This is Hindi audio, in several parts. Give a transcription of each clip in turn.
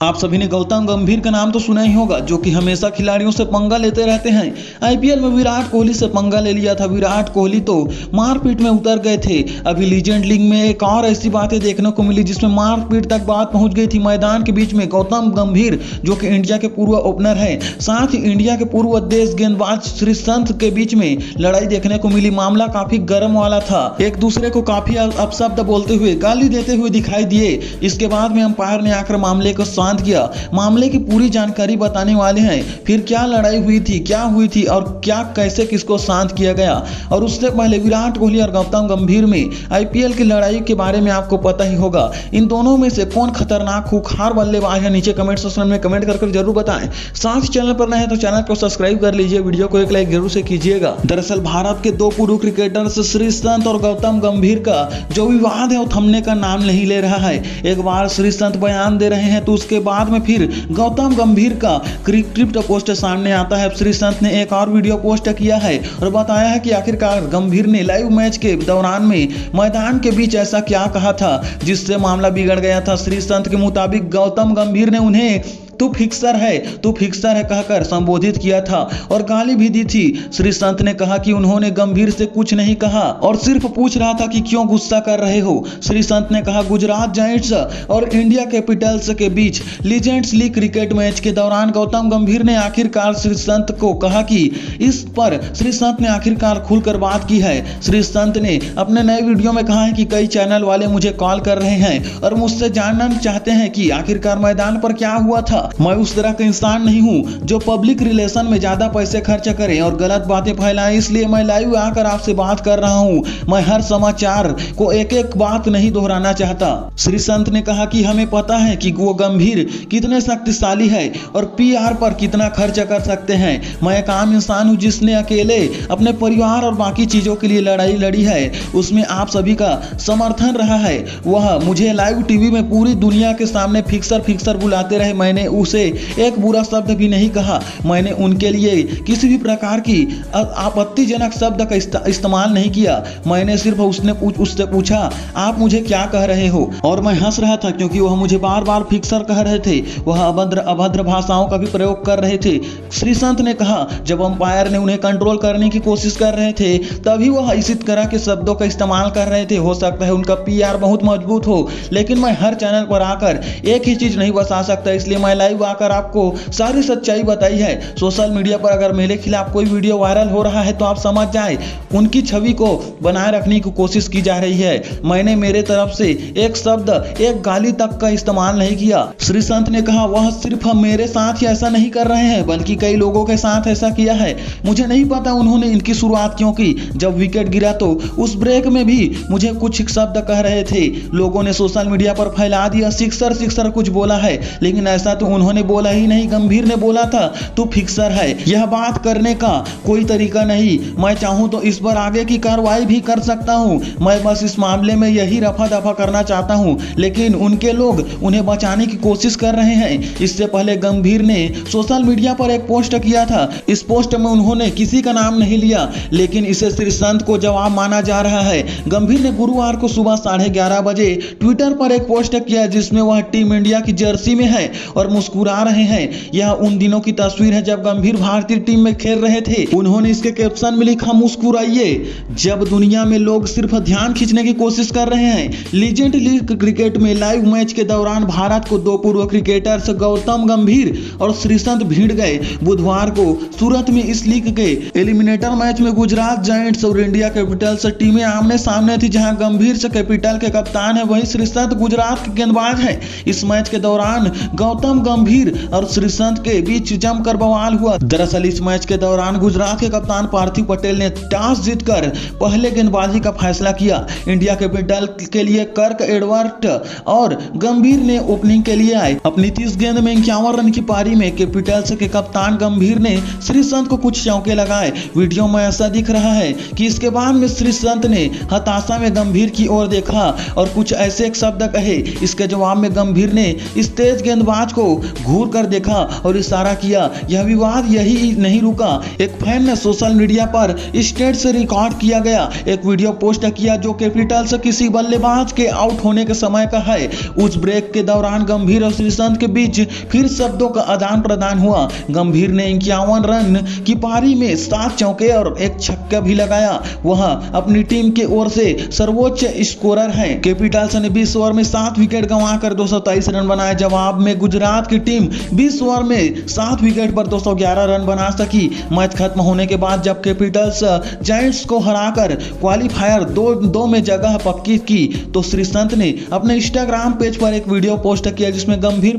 आप सभी ने गौतम गंभीर का नाम तो सुना ही होगा, जो कि हमेशा खिलाड़ियों से पंगा लेते रहते हैं। आईपीएल में विराट कोहली से पंगा ले लिया था। विराट कोहली तो मारपीट में उतर गए थे। अभी लीजेंड लीग में एक और ऐसी बातें देखने को मिली जिसमें मारपीट तक बात पहुंच गई थी। मैदान के बीच में गौतम गंभीर, जो कि इंडिया के पूर्व ओपनर हैं, साथ ही इंडिया के पूर्व देश गेंदबाज श्रीसंत के बीच में लड़ाई देखने को मिली। मामला काफी गर्म वाला था, एक दूसरे को काफी अपशब्द बोलते हुए, गाली देते हुए दिखाई दिए। इसके बाद में अंपायर ने आकर मामले को शांत किया। मामले की पूरी जानकारी बताने वाले हैं। फिर क्या लड़ाई हुई थी, क्या हुई थी और क्या कैसे किसको शांत किया गया। और उससे पहले विराट कोहली और गौतम गंभीर में आईपीएल की लड़ाई के बारे में आपको पता ही होगा। इन दोनों में से कौन खतरनाक खूंखार बल्लेबाज है, नीचे कमेंट सेक्शन में कमेंट कर जरूर बताएं। साथ ही चैनल पर नए हैं तो चैनल को सब्सक्राइब कर लीजिए, वीडियो को एक लाइक जरूर से कीजिएगा। दरअसल भारत के दो पूर्व क्रिकेटर्स श्रीसंत और गौतम गंभीर का जो विवाद है वो थमने का नाम नहीं ले रहा है। एक बार श्रीसंत बयान दे रहे हैं तो उसके बाद में फिर गौतम गंभीर का क्रिप्टो पोस्ट सामने आता है। श्रीसंत ने एक और वीडियो पोस्ट किया है और बताया है कि आखिरकार गंभीर ने लाइव मैच के दौरान में मैदान के बीच ऐसा क्या कहा था जिससे मामला बिगड़ गया था। श्रीसंत के मुताबिक गौतम गंभीर ने उन्हें तू फिक्सर है कहकर संबोधित किया था और गाली भी दी थी। श्रीसंत ने कहा कि उन्होंने गंभीर से कुछ नहीं कहा और सिर्फ पूछ रहा था कि क्यों गुस्सा कर रहे हो। श्रीसंत ने कहा गुजरात जायंट्स और इंडिया कैपिटल्स के बीच लीजेंड्स लीग क्रिकेट मैच के दौरान गौतम गंभीर ने आखिरकार श्रीसंत को कहा कि इस पर श्रीसंत ने आखिरकार खुलकर बात की है। श्रीसंत ने अपने नए वीडियो में कहा है कि कई चैनल वाले मुझे कॉल कर रहे हैं और मुझसे जानना चाहते हैं कि आखिरकार मैदान पर क्या हुआ था। मैं उस तरह का इंसान नहीं हूं जो पब्लिक रिलेशन में ज्यादा पैसे खर्च करे और गलत बातें फैलाएं, इसलिए मैं लाइव आकर आपसे बात कर रहा हूं। मैं हर समाचार को एक एक बात नहीं दोहराना चाहता। श्रीसंत ने कहा कि हमें पता है कि वो गंभीर कितने शक्तिशाली है और पीआर पर कितना खर्च कर सकते हैं। मैं एक आम इंसान हूं जिसने अकेले अपने परिवार और बाकी चीजों के लिए लड़ाई लड़ी है, उसमें आप सभी का समर्थन रहा है। वह मुझे लाइव टीवी में पूरी दुनिया के सामने फिक्सर बुलाते रहे। मैंने उसे एक बुरा शब्द भी नहीं कहा। मैंने उनके लिए किसी भी प्रकार की आपत्तिजनक शब्द का इस्तेमाल नहीं किया। मैंने सिर्फ उससे पूछा आप मुझे क्या कह रहे हो, और मैं हंस रहा था क्योंकि वह मुझे बार बार फिक्सर कह रहे थे। वह अभद्र भाषाओं का भी प्रयोग कर रहे थे। श्रीसंत ने कहा जब अंपायर ने उन्हें कंट्रोल करने की कोशिश कर रहे थे तभी वह इसी तरह के शब्दों का इस्तेमाल कर रहे थे। हो सकता है उनका पीआर बहुत मजबूत हो, लेकिन मैं हर चैनल पर आकर एक ही चीज नहीं बता सकता, इसलिए मैं लाइव आकर आपको सारी सच्चाई बताई है। सोशल मीडिया पर अगर मेरे खिलाफ कोई वीडियो वायरल हो रहा है तो आप समझ जाएं उनकी छवि को बनाए रखने की कोशिश की जा रही है। मैंने मेरे तरफ से एक शब्द, एक गाली तक का इस्तेमाल नहीं किया। श्रीसंत ने कहा वह सिर्फ मेरे साथ ही ऐसा नहीं कर रहे हैं बल्कि कई लोगों के साथ ऐसा किया है। मुझे नहीं पता उन्होंने इनकी शुरुआत क्यों की। जब विकेट गिरा तो उस ब्रेक में भी मुझे कुछ शब्द कह रहे थे। लोगों ने सोशल मीडिया पर फैला दिया सिक्सर कुछ बोला है, लेकिन ऐसा तो उन्होंने बोला ही नहीं। गंभीर ने बोला था तू फिक्सर है। यह बात करने का कोई तरीका नहीं। मैं चाहूं तो इस पर आगे की कार्रवाई भी कर सकता हूं। मैं बस इस मामले में यही रफा दफा करना चाहता हूं, लेकिन उनके लोग उन्हें बचाने की कोशिश कर रहे हैं। इससे पहले गंभीर ने सोशल मीडिया पर एक पोस्ट किया था। इस पोस्ट में उन्होंने किसी का नाम नहीं लिया, लेकिन इसे श्रीसंत को जवाब माना जा रहा है। गंभीर ने गुरुवार को सुबह 11:30 बजे ट्विटर पर एक पोस्ट किया जिसमें वह टीम इंडिया की जर्सी में है और मुस्कुरा रहे हैं। यह उन दिनों की तस्वीर है जब गंभीर भारतीय टीम में खेल रहे थे। उन्होंने इसके कैप्शन में लिखा मुस्कुराइए जब दुनिया में लोग सिर्फ ध्यान खींचने की कोशिश कर रहे हैं। लीजेंड लीग क्रिकेट में लाइव मैच के दौरान भारत को दो पूर्व क्रिकेटर्स गौतम गंभीर और श्रीसंत भिड़ गए। बुधवार को सूरत में इस लीग के एलिमिनेटर मैच में गुजरात जायंट्स और इंडिया कैपिटल्स टीमें आमने सामने थी, जहां गंभीर से कैपिटल के कप्तान है, वहीं श्रीसंत गुजरात के गेंदबाज है। इस मैच के दौरान गौतम गंभीर और श्रीसंत के बीच जमकर बवाल हुआ। दरअसल इस मैच के दौरान गुजरात के कप्तान पार्थिव पटेल ने टॉस जीतकर पहले गेंदबाजी का फैसला किया। इंडिया कैपिटल के लिए कर्क एडवर्ड और गंभीर ने ओपनिंग के लिए आए। अपनी 30 गेंद में 51 रन की पारी में कैपिटल्स के कप्तान गंभीर ने श्रीसंत को कुछ चौके लगाए। वीडियो में ऐसा दिख रहा है कि इसके बाद में श्रीसंत ने हताशा में गंभीर की ओर देखा और कुछ ऐसे एक शब्द कहे। इसके जवाब में गंभीर ने इस तेज गेंदबाज को घूर कर देखा और इशारा किया। यह विवाद यही नहीं रुका, एक फैन ने सोशल मीडिया पर स्टेट से रिकॉर्ड किया गया एक वीडियो पोस्ट किया जो कैपिटल से किसी बल्लेबाज के आउट होने के समय का है। उस ब्रेक के दौरान गंभीर और श्रीसंत के बीच फिर शब्दों का आदान प्रदान हुआ। गंभीर ने 51 रन की पारी में 7 चौके और एक छक्का भी लगाया। वह अपनी टीम के ओर से सर्वोच्च स्कोरर है। कैपिटल्स ने 20 ओवर में 7 विकेट गंवाकर 223 रन बनाए। जवाब में गुजरात की टीम 20 ओवर में 7 विकेट पर 211 रन बना सकी। मैच खत्म होने के बाद जब कैपिटल्स जायंट्स को हराकर क्वालिफायर 2 में जगह पक्की की तो श्रीसंत ने अपने इंस्टाग्राम पेज पर एक वीडियो पोस्ट किया जिसमें गंभीर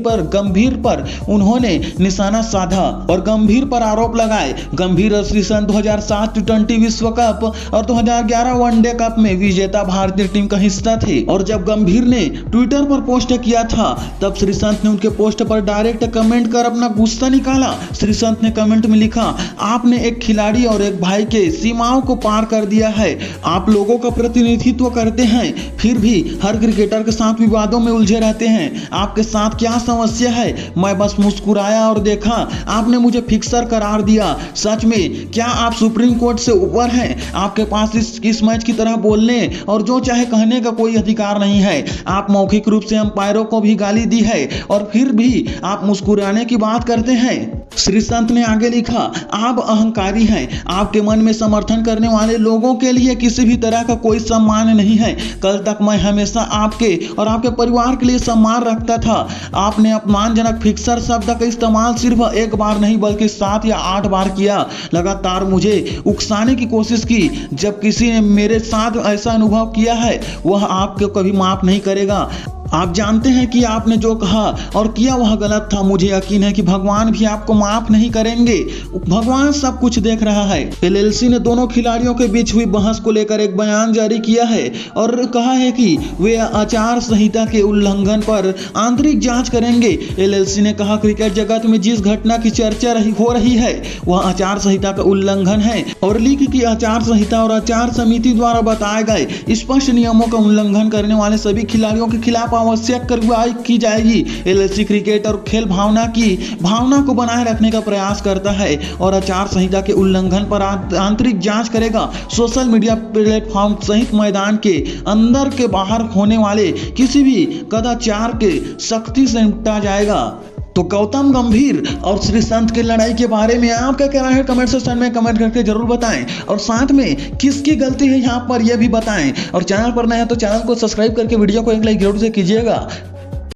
पर उन्होंने निशाना साधा और गंभीर पर आरोप लगाए। गंभीर और श्रीसंत 2007 टी20 विश्व कप और 2011 वनडे कप में विजेता भारतीय टीम का हिस्सा थे और जब गंभीर ने ट्विटर पर पोस्ट किया था तब श्रीसंत ने उनके पोस्ट पर डायरेक्ट कमेंट कर अपना गुस्सा निकाला। श्रीसंत ने कमेंट में लिखा, आपने एक खिलाड़ी और एक भाई के सीमाओं को पार कर दिया है। आप लोगों का प्रतिनिधित्व करते हैं फिर भी हर क्रिकेटर के साथ विवादों में उलझे रहते हैं। आपके साथ क्या समस्या है? मैं बस मुस्कुराया और देखा, आपने मुझे फिक्सर करार दिया। सच में क्या आप सुप्रीम कोर्ट से ऊपर हैं? आपके पास इस मैच की तरह बोलने और जो चाहे कहने का कोई अधिकार नहीं है। आप मौखिक रूप से अंपायरों को भी गाली दी है और फिर भी आप मुस्कुराने की बात करते हैं। श्रीसंत ने आगे लिखा, आप अहंकारी हैं। आपके मन में समर्थन करने वाले लोगों के लिए किसी भी तरह का कोई सम्मान नहीं है। कल तक मैं हमेशा आपके और आपके परिवार के लिए सम्मान रखता था। आपने अपमानजनक फिक्सर शब्द का इस्तेमाल सिर्फ एक बार नहीं बल्कि 7 या 8 बार किया। लगातार मुझे उकसाने की कोशिश की। जब किसी ने मेरे साथ ऐसा अनुभव किया है वह आपको कभी माफ नहीं करेगा। आप जानते हैं कि आपने जो कहा और किया वह गलत था। मुझे यकीन है कि भगवान भी आपको माफ नहीं करेंगे। भगवान सब कुछ देख रहा है। एलएलसी ने दोनों खिलाड़ियों के बीच हुई बहस को लेकर एक बयान जारी किया है और कहा है कि वे आचार संहिता के उल्लंघन पर आंतरिक जांच करेंगे। एलएलसी ने कहा, क्रिकेट जगत में जिस घटना की चर्चा हो रही है वह आचार संहिता का उल्लंघन है और लीग की आचार संहिता और आचार समिति द्वारा बताए गए स्पष्ट नियमों का उल्लंघन करने वाले सभी खिलाड़ियों के खिलाफ आवश्यक कार्रवाई की जाएगी। एलएलसी क्रिकेट और खेल भावना को बनाए रखने का प्रयास करता है और आचार संहिता के उल्लंघन पर आंतरिक जांच करेगा। सोशल मीडिया प्लेटफॉर्म सहित मैदान के अंदर के बाहर होने वाले किसी भी कदाचार के सख्ती से निपटा जाएगा। तो गौतम गंभीर और श्रीसंत की लड़ाई के बारे में आपका क्या राय है? कमेंट सेक्शन में कमेंट करके जरूर बताएं और साथ में किसकी गलती है यहाँ पर यह भी बताएं और चैनल पर नया है तो चैनल को सब्सक्राइब करके वीडियो को एक लाइक जरूर से कीजिएगा।